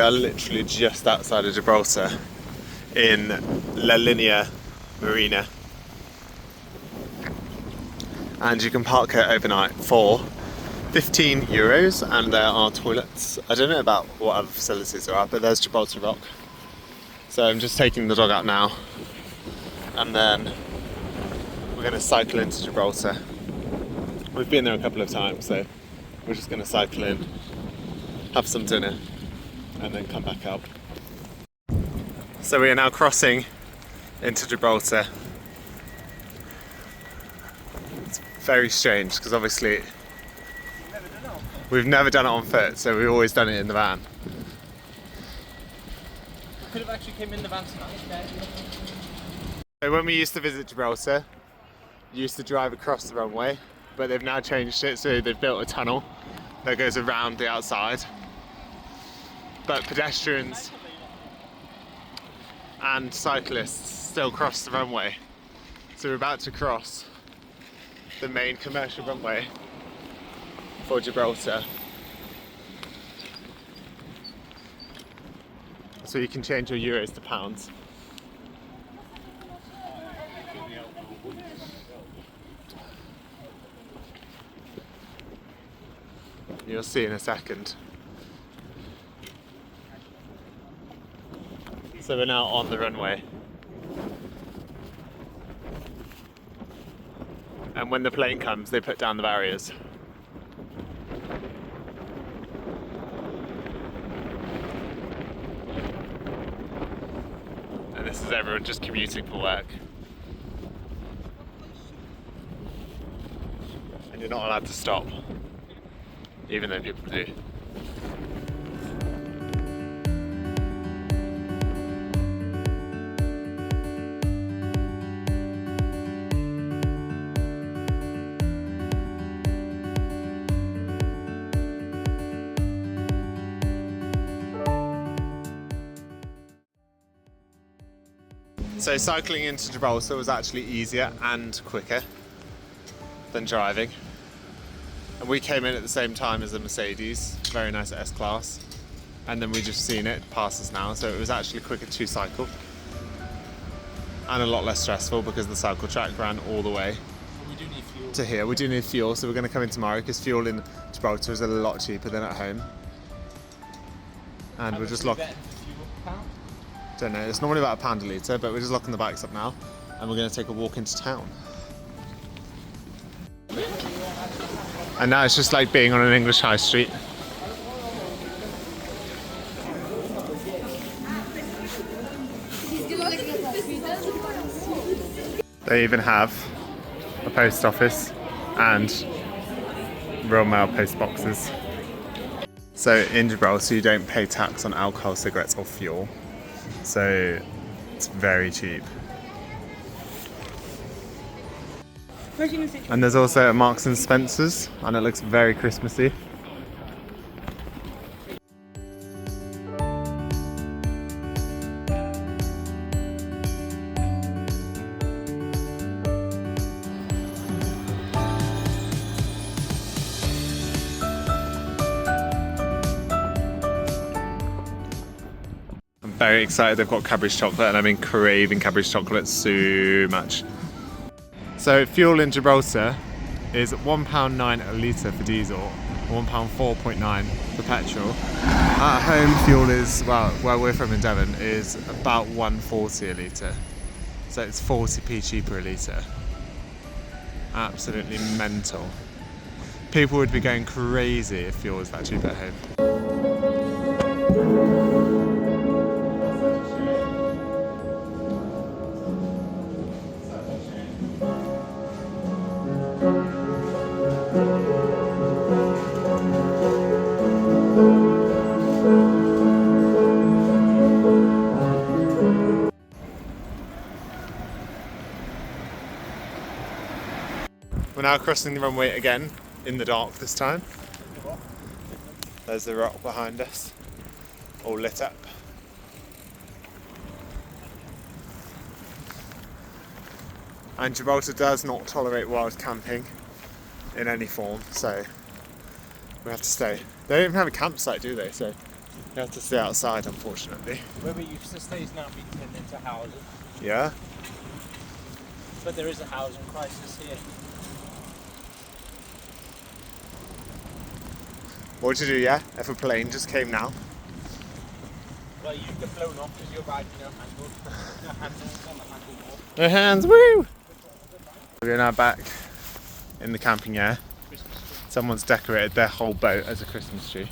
are literally just outside of Gibraltar in La Linea Marina, and you can park here overnight for €15, and there are toilets. I don't know about what other facilities there are, but there's Gibraltar Rock. So I'm just taking the dog out now, and then we're going to cycle into Gibraltar. We've been there a couple of times, so we're just going to cycle in, have some dinner, and then come back up. So we are now crossing into Gibraltar. It's very strange because obviously we've never done it on foot, so we've always done it in the van. We could have actually came in the van tonight. So when we used to visit Gibraltar, you used to drive across the runway, but they've now changed it, so they've built a tunnel that goes around the outside. But pedestrians and cyclists still cross the runway. So we're about to cross the main commercial runway for Gibraltar. So you can change your euros to pounds. You'll see in a second. So we're now on the runway. And when the plane comes, they put down the barriers. And this is everyone just commuting for work. And you're not allowed to stop, even though people do. So cycling into Gibraltar was actually easier and quicker than driving. And we came in at the same time as a Mercedes, very nice S-Class. And then we just seen it pass us now, so it was actually quicker to cycle. And a lot less stressful because the cycle track ran all the way We do need fuel. to here. We do need fuel, so we're going to come in tomorrow because fuel in Gibraltar is a lot cheaper than at home. And we're just locking. Don't know, it's normally about £1 a litre, but we're just locking the bikes up now and we're going to take a walk into town. And now it's just like being on an English high street. They even have a post office and Royal Mail post boxes. So in Gibraltar you don't pay tax on alcohol, cigarettes or fuel. So it's very cheap. And there's also a Marks and Spencer's, and it looks very Christmassy. Very excited, they've got Cadbury's chocolate and I've been craving Cadbury's chocolate so much. So fuel in Gibraltar is £1.09 a litre for diesel, £1.4.9 for petrol. At home fuel is, well, where we're from in Devon, is about £1.40 a litre. So it's 40p cheaper a litre. Absolutely mental. People would be going crazy if fuel was that cheap at home. We're now crossing the runway again, in the dark this time. There's the rock behind us, all lit up. And Gibraltar does not tolerate wild camping in any form, so we have to stay. They don't even have a campsite, do they? So You have to stay outside, unfortunately. Where we used to stay is now being turned into housing. Yeah? But there is a housing crisis here. What would you do, yeah? If a plane just came now? Well, you get blown off because you're riding no handle. No handles on the handle. No hands, woo! We're now back in the camping air. Someone's decorated their whole boat as a Christmas tree.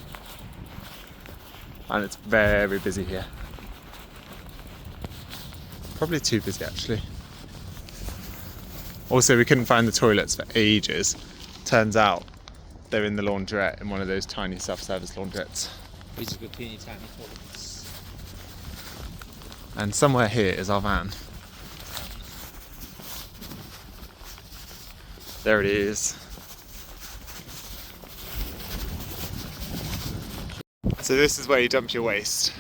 And it's very busy here. Probably too busy actually. Also, we couldn't find the toilets for ages. Turns out they're in the laundrette, in one of those tiny self-service laundrettes. We just got teeny tiny toilets. And somewhere here is our van. There it is. So this is where you dump your waste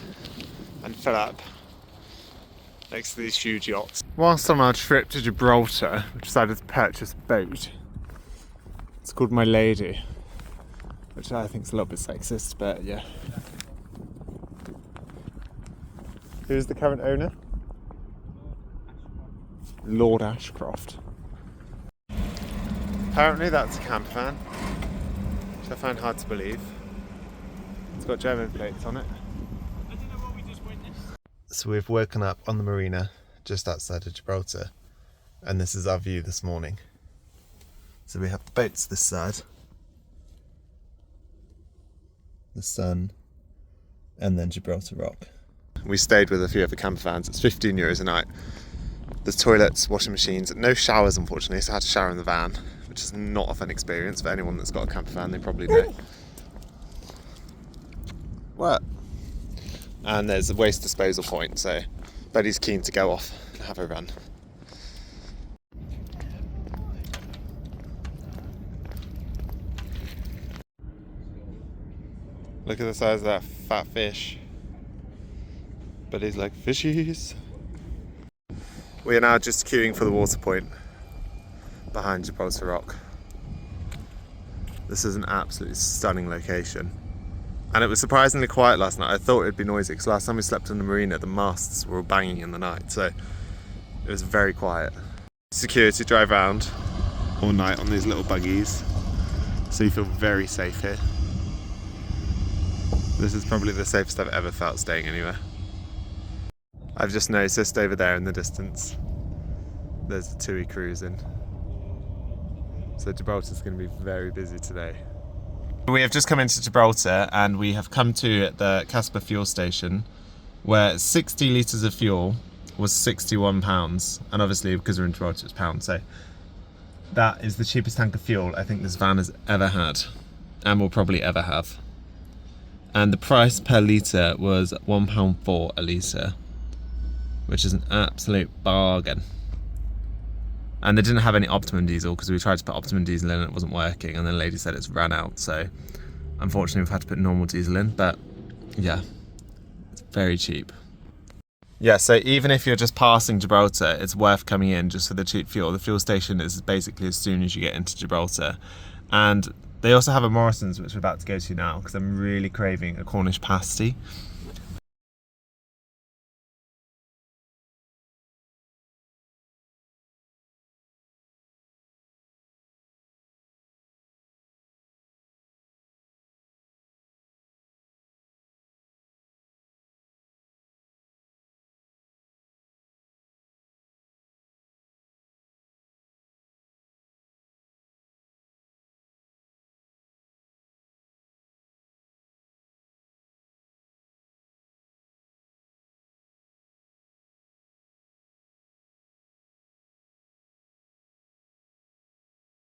and fill up next to these huge yachts. Whilst on our trip to Gibraltar, we decided to purchase a boat. It's called My Lady, which I think is a little bit sexist, but yeah. Who's the current owner? Lord Ashcroft. Apparently that's a campervan, which I find hard to believe. It's got German plates on it. I don't know what we just witnessed. So we've woken up on the marina just outside of Gibraltar, and this is our view this morning. So we have the boats this side, the sun, and then Gibraltar Rock. We stayed with a few other camper vans. It's €15 a night. There's toilets, washing machines, no showers unfortunately, so I had to shower in the van, which is not a fun experience for anyone that's got a camper van, they probably know. What? And there's a waste disposal point, so Buddy's keen to go off and have a run. Look at the size of that fat fish. Buddy's like, fishies. We are now just queuing for the water point behind Gibraltar Rock. This is an absolutely stunning location. And it was surprisingly quiet last night. I thought it'd be noisy because last time we slept in the marina, the masts were banging in the night, so it was very quiet. Security drive around all night on these little buggies, so you feel very safe here. This is probably the safest I've ever felt staying anywhere. I've just noticed over there in the distance, there's a TUI cruising. So Gibraltar's going to be very busy today. We have just come into Gibraltar and we have come to the Casper fuel station where 60 litres of fuel was £61, and obviously because we're in Gibraltar it's pounds, so that is the cheapest tank of fuel I think this van has ever had and will probably ever have. And the price per litre was £1.4 a litre, which is an absolute bargain. And they didn't have any Optimum diesel because we tried to put Optimum diesel in and it wasn't working, and then the lady said it's ran out, so unfortunately we've had to put normal diesel in, but yeah, it's very cheap. Yeah, so even if you're just passing Gibraltar, it's worth coming in just for the cheap fuel. The fuel station is basically as soon as you get into Gibraltar. And they also have a Morrison's, which we're about to go to now because I'm really craving a Cornish pasty.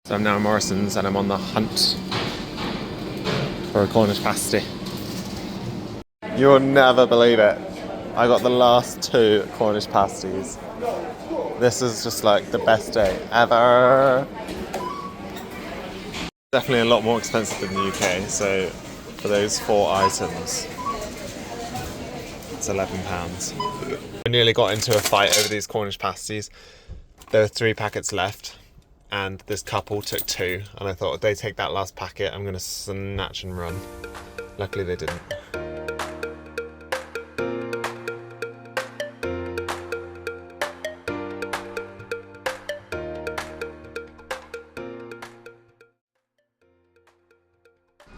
So I'm now in Morrison's and I'm on the hunt for a Cornish pasty. You'll never believe it. I got the last 2 Cornish pasties. This is just like the best day ever. Definitely a lot more expensive than the UK, so for those 4 items, it's £11. We nearly got into a fight over these Cornish pasties. There were 3 packets left, and this couple took 2, and I thought if they take that last packet, I'm going to snatch and run. Luckily they didn't.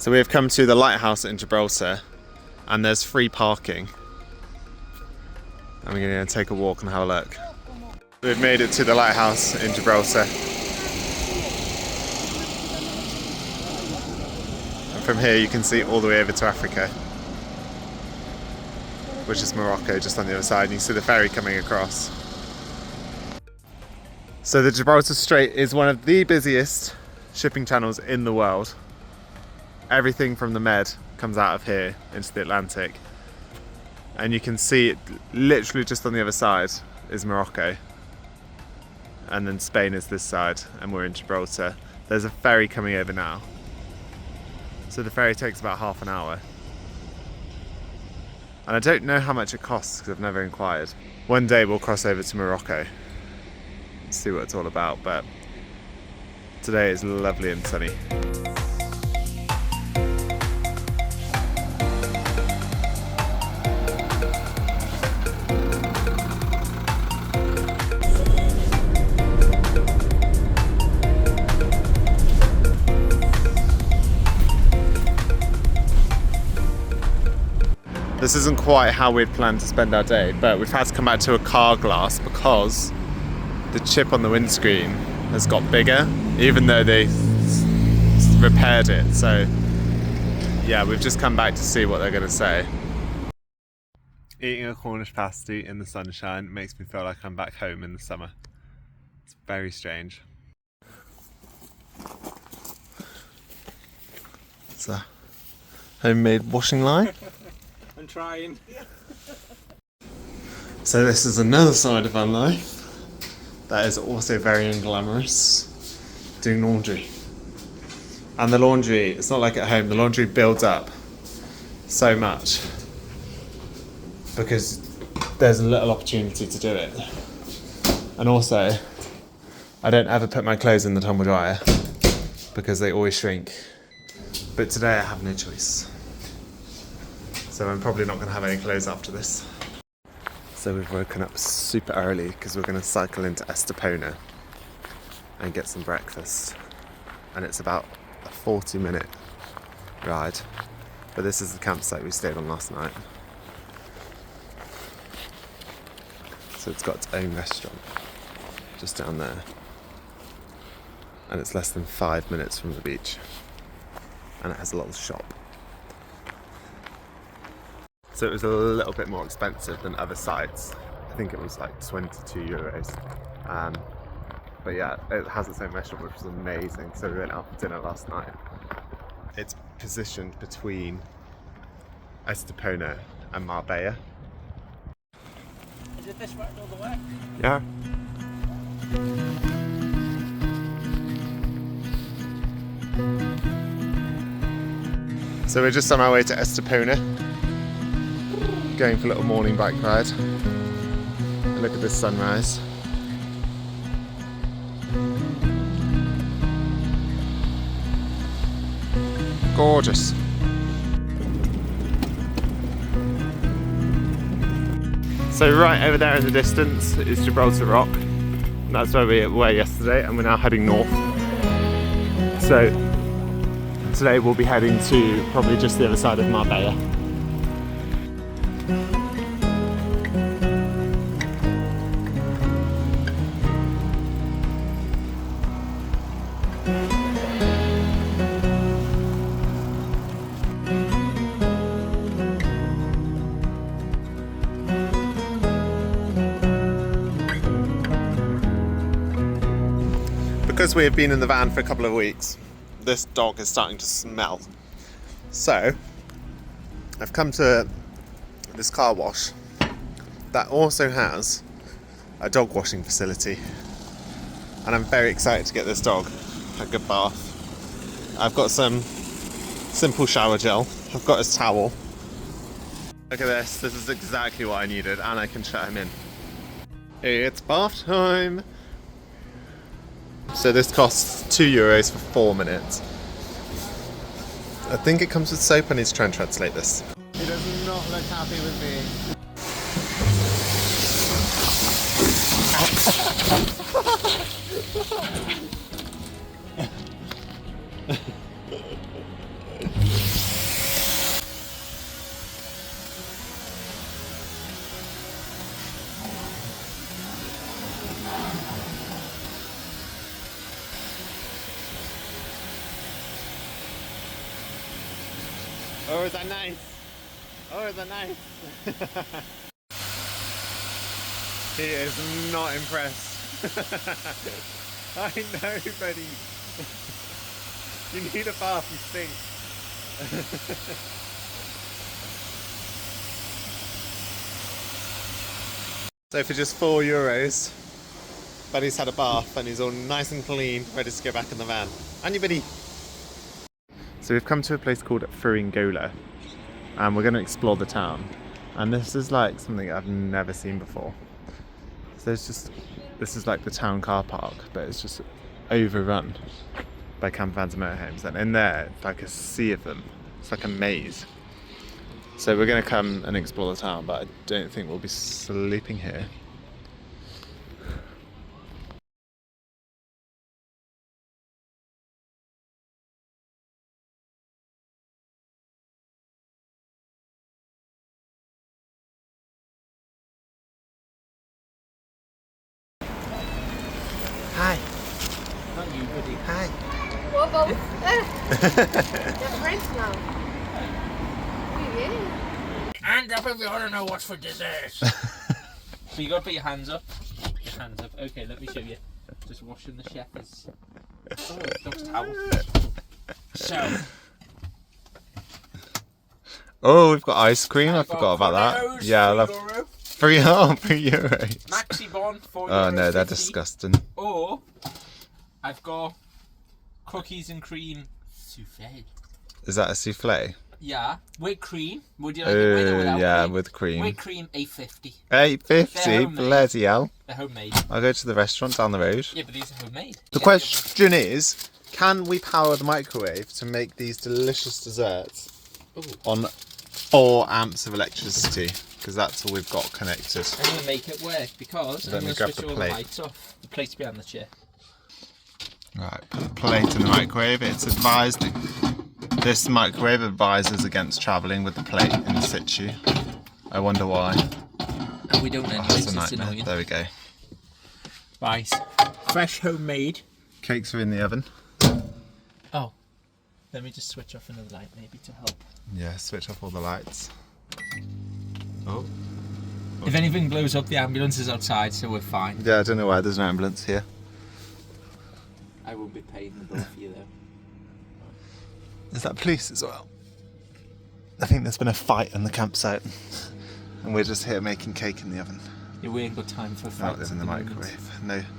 So we have come to the Lighthouse in Gibraltar, and there's free parking. And we're going to take a walk and have a look. We've made it to the Lighthouse in Gibraltar. And from here you can see all the way over to Africa, which is Morocco just on the other side, and you see the ferry coming across. So the Gibraltar Strait is one of the busiest shipping channels in the world. Everything from the Med comes out of here into the Atlantic. And you can see it literally just on the other side is Morocco. And then Spain is this side, and we're in Gibraltar. There's a ferry coming over now. So the ferry takes about half an hour. And I don't know how much it costs because I've never inquired. One day we'll cross over to Morocco and see what it's all about, but today is lovely and sunny. This isn't quite how we'd planned to spend our day, but we've had to come back to a car glass because the chip on the windscreen has got bigger, even though they repaired it. So yeah, we've just come back to see what they're going to say. Eating a Cornish pasty in the sunshine makes me feel like I'm back home in the summer. It's very strange. It's a homemade washing line. I'm trying. So this is another side of our life that is also very unglamorous. Doing laundry. And the laundry, it's not like at home, the laundry builds up so much because there's a little opportunity to do it. And also, I don't ever put my clothes in the tumble dryer because they always shrink. But today I have no choice. So I'm probably not going to have any clothes after this. So we've woken up super early because we're going to cycle into Estepona and get some breakfast. And it's about a 40-minute ride. But this is the campsite we stayed on last night. So it's got its own restaurant just down there. And it's less than 5 minutes from the beach. And it has a little shop. So it was a little bit more expensive than other sites. I think it was like 22 euros. But yeah, it has its own restaurant, which was amazing. So we went out for dinner last night. It's positioned between Estepona and Marbella. Is it this way all the way? Yeah. So we're just on our way to Estepona. Going for a little morning bike ride. And look at this sunrise. Gorgeous. So right over there in the distance is Gibraltar Rock. And that's where we were yesterday, and we're now heading north. So today we'll be heading to probably just the other side of Marbella. Because we have been in the van for a couple of weeks, this dog is starting to smell. So, I've come to this car wash that also has a dog washing facility. And I'm very excited to get this dog a good bath. I've got some simple shower gel. I've got his towel. Look at this, this is exactly what I needed, and I can shut him in. It's bath time! So this costs €2 for 4 minutes. I think it comes with soap. I need to try and translate this. He does not look happy with me. Oh, is that nice? Oh, is that nice? He is not impressed. I know, buddy. You need a bath, you stink. So for just €4, Buddy's had a bath and he's all nice and clean, ready to go back in the van. And you, Buddy. So we've come to a place called Furingola, and we're going to explore the town. And this is like something I've never seen before. So it's just, this is like the town car park, but it's just overrun by campervans and motorhomes. And in there, it's like a sea of them. It's like a maze. So we're going to come and explore the town, but I don't think we'll be sleeping here. Hi. Not you, buddy. Hi. We're both they're friends now. Yeah. And up if you want to know what's for dessert. So you got to put your hands up. Your hands up. Okay, let me show you. Just washing the chef's. Oh, dog's towel. So. Oh, we've got ice cream. I forgot about that. Yeah, I love Euro. €3. Maxi Bon, €4. Oh no, they're disgusting. Or I've got cookies and cream souffle. Is that a souffle? Yeah, with cream. Would you like it with or without? Yeah, cream? with cream. With cream, $8.50. $8.50, They're homemade. bloody hell. They're homemade. I'll go to the restaurant down the road. Yeah, but these are homemade. The question is, can we power the microwave to make these delicious desserts Ooh. on 4 amps of electricity? Because that's all we've got connected. I'm going to make it work because Let I'm me going to grab switch the all plate. the lights off. The plate's behind the chair. Right, put the plate in the microwave. It's advised, this microwave advises against travelling with the plate in situ. I wonder why. And we don't anyway, That's a so it's nightmare. annoying. There we go. Right. Fresh homemade. Cakes are in the oven. Oh. Let me just switch off another light maybe to help. Yeah, switch off all the lights. Oh. If anything blows up, the ambulance is outside, so we're fine. Yeah, I don't know why there's no ambulance here. I won't be paying the bill for you though. Is that police as well? I think there's been a fight in the campsite. And we're just here making cake in the oven. Yeah, we ain't got time for Not fights in at the moment. microwave.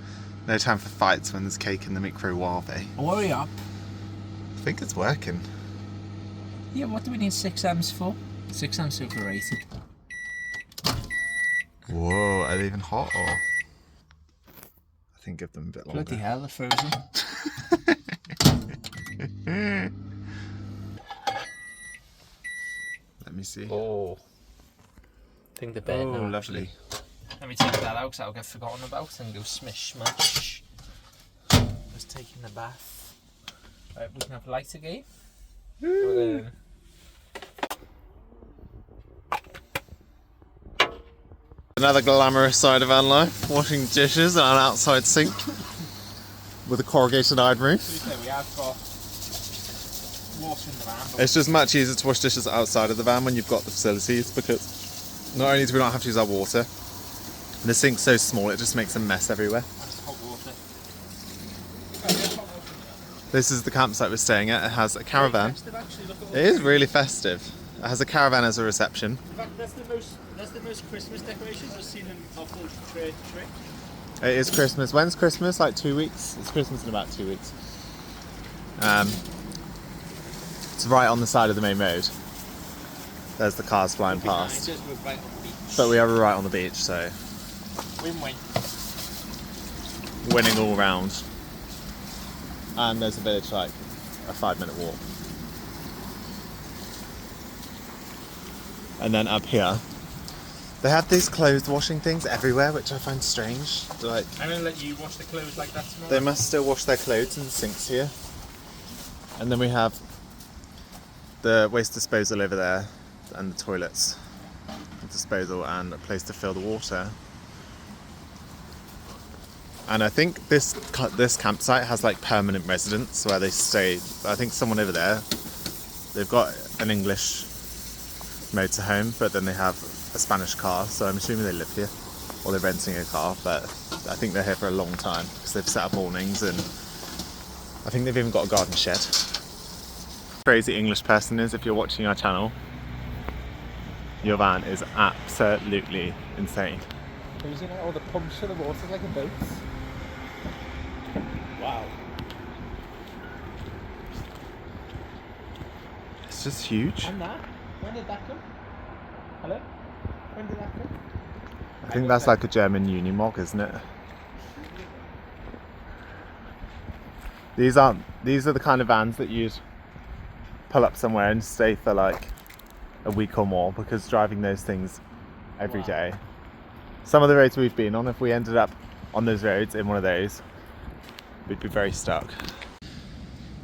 No time for fights when there's cake in the microwave. Hurry up. I think it's working. Yeah, what do we need 6 amps for? 6 amps overrated. Whoa, are they even hot or? I think give them a bit longer. Bloody hell, they're frozen. Let me see. Oh. I think they're better now. Lovely. Let me take that out because that'll get forgotten about and go smish smash. Just taking the bath. Right, we can have light again. Another glamorous side of van life, washing dishes on an outside sink with a corrugated iron roof. We have got water in the van. But It's just much easier to wash dishes outside of the van when you've got the facilities, because not only do we not have to use our water, the sink's so small it just makes a mess everywhere. just hot water. This is the campsite we're staying at. It has a caravan. It is really festive. It has a caravan as a reception. In fact, that's the most Christmas decorations I've seen in our full trip. It is Christmas. When's Christmas? Like 2 weeks? It's Christmas in about 2 weeks. It's right on the side of the main road. There's the cars flying past. We're right on the beach. But we are right on the beach, so Win-win. winning all round. And there's a village like a 5-minute walk. And then up here, they have these clothes washing things everywhere, which I find strange. Like, I'm going to let you wash the clothes like that tomorrow. they must still wash their clothes in the sinks here. And then we have the waste disposal over there, and the toilets disposal, and a place to fill the water. And I think this campsite has like permanent residents where they stay. I think someone over there, they've got an English motorhome, but then they have a Spanish car, so I'm assuming they live here, or they're renting a car, but I think they're here for a long time because they've set up awnings, and I think they've even got a garden shed. Crazy English person is, if you're watching our channel, your van is absolutely insane. Using all the pumps for the water like a boat. Wow. It's just huge. And that? When did that come? Hello? When did that come? I think that's like a German Unimog, isn't it? These are the kind of vans that you'd pull up somewhere and stay for like a week or more, because driving those things every day. Some of the roads we've been on, if we ended up on those roads in one of those, we'd be very stuck.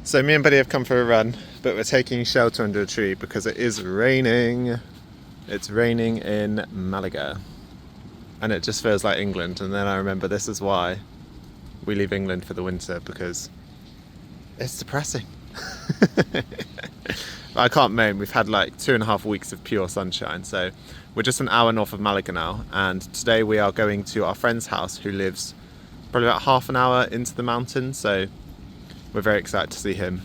So me and Buddy have come for a run, but we're taking shelter under a tree because it is raining. It's raining in Malaga. And it just feels like England. And then I remember this is why we leave England for the winter, because it's depressing. I can't moan. We've had like 2.5 weeks of pure sunshine. So we're just an hour north of Malaga now. And today we are going to our friend's house, who lives probably about half an hour into the mountain. So we're very excited to see him.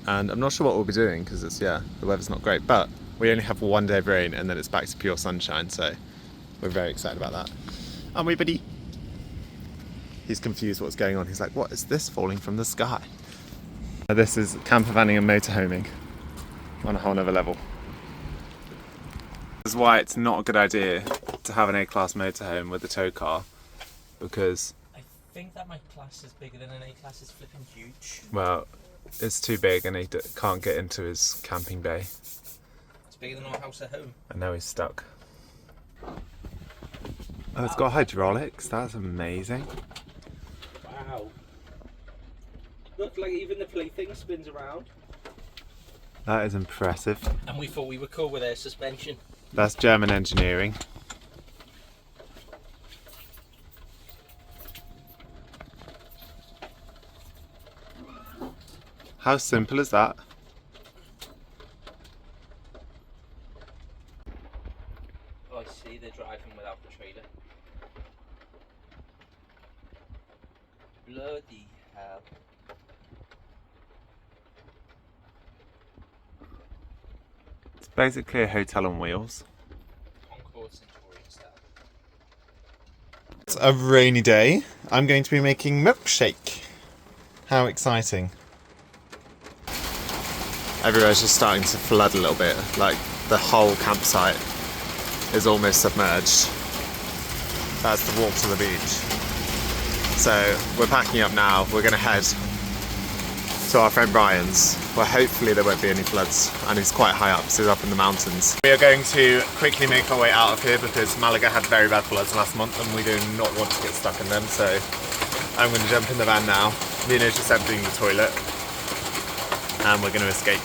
And I'm not sure what we'll be doing because the weather's not great. But we only have one day of rain and then it's back to pure sunshine. So we're very excited about that. Aren't we, Buddy? He's confused what's going on. He's like, what is this falling from the sky? This is campervanning and motorhoming on a whole nother level. This is why it's not a good idea to have an A-class motorhome with a tow car, because I think that my class is bigger than an A class. Is flipping huge. well, it's too big and he can't get into his camping bay. It's bigger than our house at home. And now he's stuck. Oh, it's got hydraulics. That's amazing. Wow. Look, like even the plaything spins around. That is impressive. And we thought we were cool with air suspension. That's German engineering. How simple is that? Oh, I see, they're driving without the trailer. Bloody hell. It's basically a hotel on wheels. Concord Centurion style. It's a rainy day. I'm going to be making milkshake. How exciting. Everywhere's just starting to flood a little bit. Like the whole campsite is almost submerged. That's the walk to the beach. So we're packing up now. We're going to head to our friend Brian's, where hopefully there won't be any floods, and he's quite high up, so he's up in the mountains. We are going to quickly make our way out of here because Malaga had very bad floods last month and we do not want to get stuck in them, so I'm going to jump in the van now. Nina's just emptying the toilet and we're going to escape.